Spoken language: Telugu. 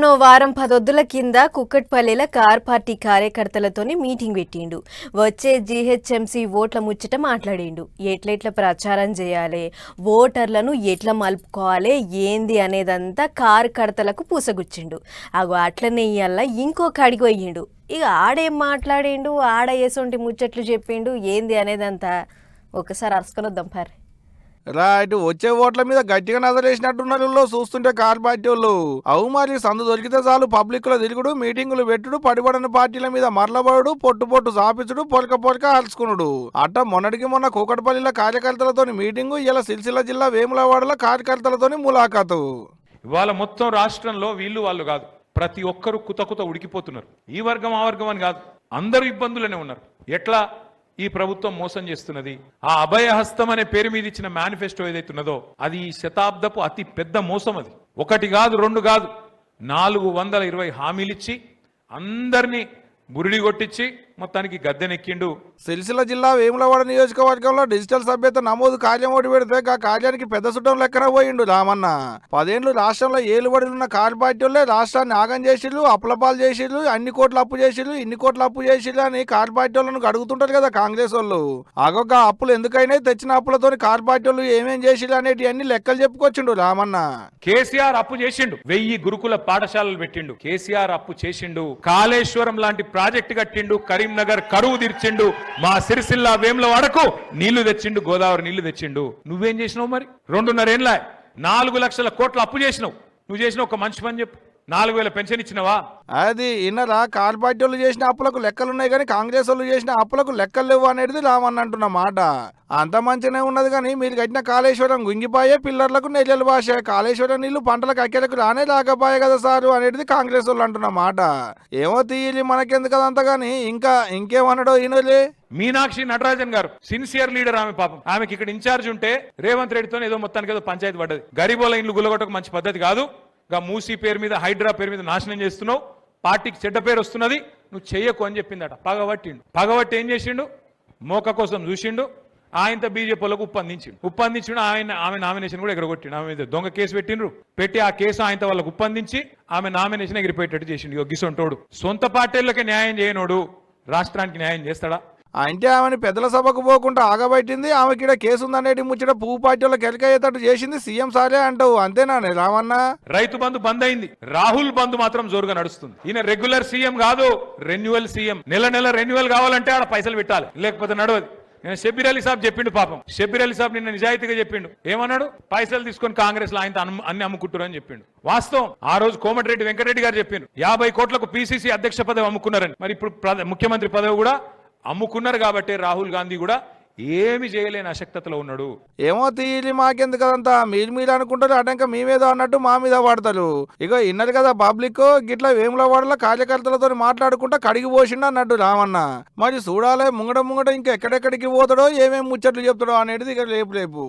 మొన్నో వారం 10 కింద కుక్కట్పల్లిల కార్ పార్టీ కార్యకర్తలతోని మీటింగ్ పెట్టిండు. వచ్చే జీహెచ్ఎంసీ ఓట్ల ముచ్చట మాట్లాడిండు. ఎట్లెట్ల ప్రచారం చేయాలి, ఓటర్లను ఎట్లా మలుపుకోవాలి ఏంది అనేదంతా కార్యకర్తలకు పూసగుచ్చిండు. అగో అట్లనే ఇయ్యాల ఇంకో కాడికి పోయిండు. ఇక ఆడేం మాట్లాడిండు, ఆడ ఏసొంటి ముచ్చట్లు చెప్పిండు ఏంది అనేదంతా ఒకసారి అరుసుకొని వద్దాం పారి. రైట్, వచ్చే ఓట్ల మీద గట్టిగా నజరేసినట్టున్నారు చూస్తుంటే కార్ పార్టీ వాళ్ళు. అవు మరి సందు దొరికితే చాలు పబ్లిక్ లో తిరుగుడు, మీటింగులు పెట్టుడు, పడిపడిన పార్టీల మీద మరలబడు, పొట్టు సాపించుడు, పొలక అరుచుకునుడు. అట్ట మొన్నటికి మొన్న కూకట్పల్లిలో కార్యకర్తలతోని మీటింగు, ఇలా సిరిసిల్ల జిల్లా వేములవాడలో కార్యకర్తలతోని ములాఖాతు. ఇవాళ మొత్తం రాష్ట్రంలో వీళ్ళు వాళ్ళు కాదు, ప్రతి ఒక్కరు కుత ఉడికిపోతున్నారు. ఈ వర్గం ఆ వర్గం అని కాదు, అందరూ ఇబ్బందులనే ఉన్నారు. ఎట్లా ఈ ప్రభుత్వం మోసం చేస్తున్నది, ఆ అభయహస్తం అనే పేరు మీద ఇచ్చిన మేనిఫెస్టో ఏదైతున్నదో అది ఈ శతాబ్దపు అతి పెద్ద మోసం. అది ఒకటి కాదు, రెండు కాదు, 420 హామీలిచ్చి అందరినీ బురిడి కొట్టించి మొత్తానికి గద్దెనెక్కిండు. సిరిసిల్ల జిల్లా వేములవాడ నియోజకవర్గంలో డిజిటల్ సభ్యత నమోదు కార్యం ఒకటి పెడితే ఆ కార్యానికి పెద్ద సుట్టం లెక్కన పోయిండు రామన్న. 10 ఏళ్లు రాష్ట్రంలో ఏలుబడిలున్న కార్ పార్టీలే రాష్ట్రాన్ని ఆగం చేసిళ్ళు, అప్పులపాలు చేసిళ్ళు, అన్ని కోట్లు అప్పు చేసిళ్ళు, ఇన్ని కోట్లు అప్పు చేసిళ్ళు అని కార్ పార్టీ వాళ్ళను అడుగుతుంటారు కదా కాంగ్రెస్ వాళ్ళు. ఆగొక్క అప్పులు ఎందుకైనా తెచ్చిన అప్పులతో కార్ పార్టీ వాళ్ళు ఏమేం చేసిళ్ళు అనేటి అన్ని లెక్కలు చెప్పుకొచ్చిండు రామన్న. కేసీఆర్ అప్పు చేసిండు, 1000 గురుకుల పాఠశాలలు పెట్టిండు. కేసీఆర్ అప్పు చేసిండు, కాళేశ్వరం లాంటి ప్రాజెక్టు కట్టిండు, కరీంనగర్ కరువు తీర్చిండు, మా సిరిసిల్ల వేములవాడకు నీళ్లు తెచ్చిండు, గోదావరి నీళ్లు తెచ్చిండు. నువ్వేం చేసినావు మరి? 2.5 ఏళ్ళ 4 లక్షల కోట్ల అప్పు చేసినావు. నువ్వు చేసిన ఒక మంచి పని చెప్పు. 4000 పెన్షన్ ఇచ్చినవా? అది ఇన్నరా, కార్ పార్టీ వాళ్ళు చేసిన అప్పులకు లెక్కలున్నాయి కానీ కాంగ్రెస్ వాళ్ళు చేసిన అప్పులకు లెక్కలు లేవు అనేది రామన్న అంటున్న మాట. అంత మంచిగానే ఉన్నది కానీ మీరు కట్టిన కాళేశ్వరం గుంగిపాయే, పిల్లర్లకు నెల్లెలు భాష, కాళేశ్వరం నీళ్లు పంటలకు అక్కెలకు రాకపోయే కదా సారు అనేది కాంగ్రెస్ వాళ్ళు అంటున్న మాట. ఏమో తీయాలి మనకెందుకు కదంతా గానీ ఇంకేమన్నాడో ఈయనలే. మీనాక్షి నటరాజన్ గారు సిన్సియర్ లీడర్, ఆమె పాపం ఆమెకి ఇక్కడ ఇన్ఛార్జ్ ఉంటే రేవంత్ రెడ్డితో ఏదో మొత్తానికి ఏదో పంచాయతీ పడ్డది. గరీబోల ఇండ్లు గుల్లగొట్టక మంచి పద్ధతి కాదు, మూసీ పేరు మీద హైడ్రా పేరు మీద నాశనం చేస్తున్నావు, పార్టీకి చెడ్డ పేరు వస్తున్నది, నువ్వు చెయ్యకు అని చెప్పిందట. పగబట్టి ఏం చేసిండు? మోక కోసం చూసిండు, ఆయనతో బీజేపీలకు ఉప్పందించిండు. ఆమె నామినేషన్ కూడా ఎగరగొట్టిండు. ఆమె మీద దొంగ కేసు పెట్టి ఆ కేసు ఆయనతో వాళ్ళకు ఉప్పందించి ఆమె నామినేషన్ ఎగిరిపోయేటట్టు చేసిండు. గిసొంటోడు సొంత పార్టీలకే న్యాయం చేయనోడు రాష్ట్రానికి న్యాయం చేస్తాడా? అంటే ఆమెను పెద్దల సభకు పోకుండా ఆగబట్టింది, ఆమెకిడ కేసుందనేటి ముచ్చట పువ్వు పార్టీలో కెలకయ్యేటట్టు చేసింది సీఎం సారే అంటావు, అంతేనా రామన్న? రైతు బంధు బంద్ అయింది, రాహుల్ బంధు మాత్రం జోరుగా నడుస్తుంది. ఈయన రెగ్యులర్ సీఎం కాదు, రెన్యువల్ సీఎం. నెల రెన్యువల్ కావాలంటే ఆడ పైసలు పెట్టాలి, లేకపోతే నడవదు. నేను షబ్బీర్ అలీ సాబ్ చెప్పిండు, పాపం షబ్బీర్ అలీ సాబ్ నిన్న నిజాయితీగా చెప్పిండు. ఏమన్నాడు? పైసలు తీసుకొని కాంగ్రెస్ లో ఆయన అన్ని అమ్ముకుంటారు అని చెప్పిండు. వాస్తవం. ఆ రోజు కోమటిరెడ్డి వెంకటరెడ్డి గారు చెప్పిండు 50 కోట్లకు పీసీసీ అధ్యక్ష పదవి అమ్ముకున్నారని. మరి ఇప్పుడు ముఖ్యమంత్రి పదవి కూడా అమ్ముకున్నారు కాబట్టి రాహుల్ గాంధీ కూడా ఏమి చేయలేని అశక్తతలో ఉన్నాడు. ఏమో తీయలి మాకెందుకు కదంతా, మీరు అనుకుంటారు అటంక మేమేదో అన్నట్టు మా మీద పడతారు. ఇక ఇన్నది కదా పబ్లిక్ గిట్లా వేములవాడలో కార్యకర్తలతో మాట్లాడుకుంటా కడిగి పోసిండు అన్నట్టు రామన్న. మరి చూడాలి ముంగట ఇంకా ఎక్కడెక్కడికి పోతాడో, ఏమేమి ముచ్చట్లు చెప్తాడో అనేది ఇక లేపు.